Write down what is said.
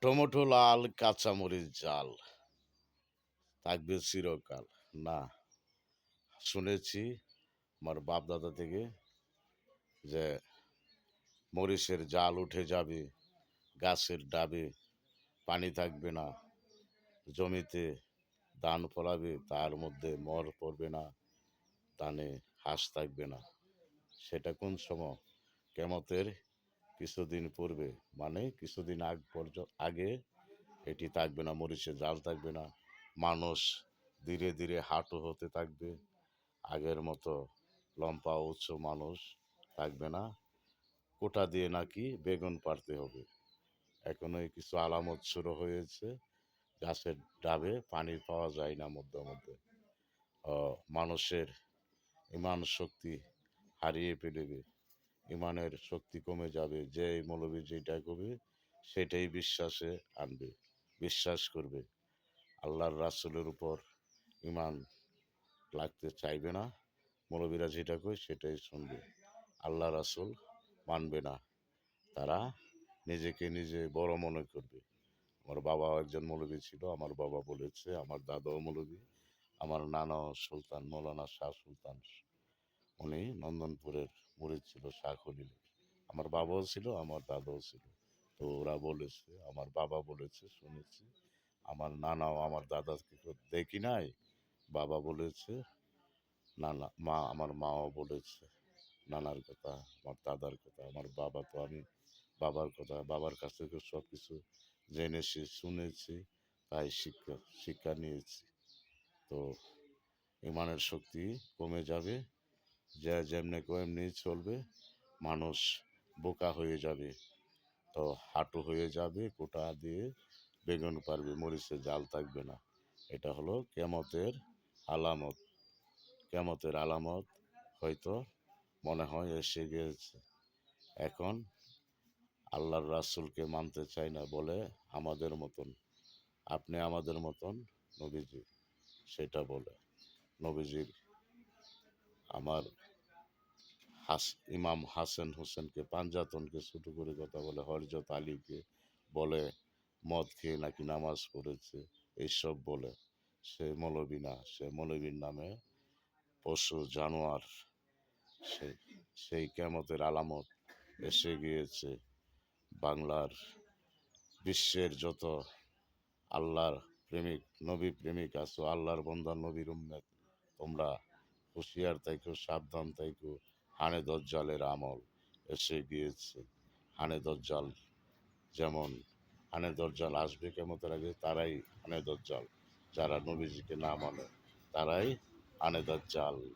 Tomato লাল, কাঁচামরিচ জাল, থাকবে চিরকাল। না, শুনেছি আমার বাপ-দাদা থেকে যে মরিচের জাল উঠে যাবে, গাছের ডাবে পানি থাকবে না, জমিতে ধান ফলাবে তার মধ্যে মর পড়বে না, ধানে হাঁস থাকবে না। সেটা কোন সময়? কিয়ামতের কিছুদিন পূর্বে, মানে কিছুদিন আগে এটি থাকবে না, মরিচের জাল থাকবে না। মানুষ ধীরে ধীরে হাঁটু হতে থাকবে, আগের মতো লম্বা উঁচু মানুষ থাকবে না। কোটা দিয়ে নাকি বেগুন পাড়তে হবে। এখনোই কিছু আলামত শুরু হয়েছে। গাছের ডাবে পানি পাওয়া যায় না মধ্যে মধ্যে। মানুষের ইমান শক্তি হারিয়ে ফেলবে, ইমানের শক্তি কমে যাবে। যে মৌলবি যেটা করবে সেটাই বিশ্বাসে আনবে, বিশ্বাস করবে। আল্লাহর রাসূলের উপর ইমান লাগতে চাইবে না, মৌলবীরা যেটা কয় সেটাই শুনবে, আল্লাহ রাসূল মানবে না। তারা নিজেকে নিজে বড় মনে করবে। আমার বাবাও একজন মৌলবী ছিল, আমার বাবা বলেছে, আমার দাদাও মৌলবী, আমার নানাও সুলতান, মৌলানা শাহ সুলতান। উনি নন্দনপুরের মুরিদ ছিল, শাহ খলিল। আমার বাবাও ছিল, আমার দাদাও ছিল। তো ওরা বলেছে, আমার বাবা বলেছে, শুনেছি। আমার নানাও আমার দাদাকে তো দেখি নাই, বাবা বলেছে, নানা মা আমার মাও বলেছে নানার কথা, আমার দাদার কথা। আমার বাবা তো আমি বাবার কথা, বাবার কাছ থেকে সব কিছু জেনেছি, শুনেছি, তাই শিক্ষা শিক্ষা নিয়েছি। তো ইমানের শক্তি কমে যাবে, যে যেমনি এমনি চলবে, মানুষ বোকা হয়ে যাবে। তো হাঁটু হয়ে যাবে, কোটা দিয়ে বেগুন পারবে, মরিচে জাল থাকবে না। এটা হলো কিয়ামতের আলামত। কিয়ামতের আলামত হয়তো মনে হয় এসে গিয়েছে। এখন আল্লাহর রাসূলকে মানতে চায় না বলে আমাদের মতন, আপনি আমাদের মতন নবীজি সেটা বলে। নবীজির আমার ইমাম হাসান হোসেনকে, পাঞ্জাতনকে ছোট করে কথা বলে, হযরত আলীকে বলে মদ খেয়ে নাকি নামাজ পড়েছে, এইসব বলে। সে মৌলবি না, সে মৌলবীর নামে পশু জানোয়ার। সে সেই কিয়ামতের আলামত এসে গিয়েছে। বাংলার, বিশ্বের যত আল্লাহর প্রেমিক, নবী প্রেমিক আছো, আল্লাহর বান্দা, নবীর উম্মত, তোমরা হুঁশিয়ার থাইকো, সাবধান থাইকো। হানে দজ্জালের আমল এসে গিয়েছে। হানে দজ্জাল যেমন, হানে দজ্জাল আসবে কিয়ামতের আগে, তারাই হানে দজ্জাল। যারা নবীজিকে না মানে তারাই হানে দজ্জাল।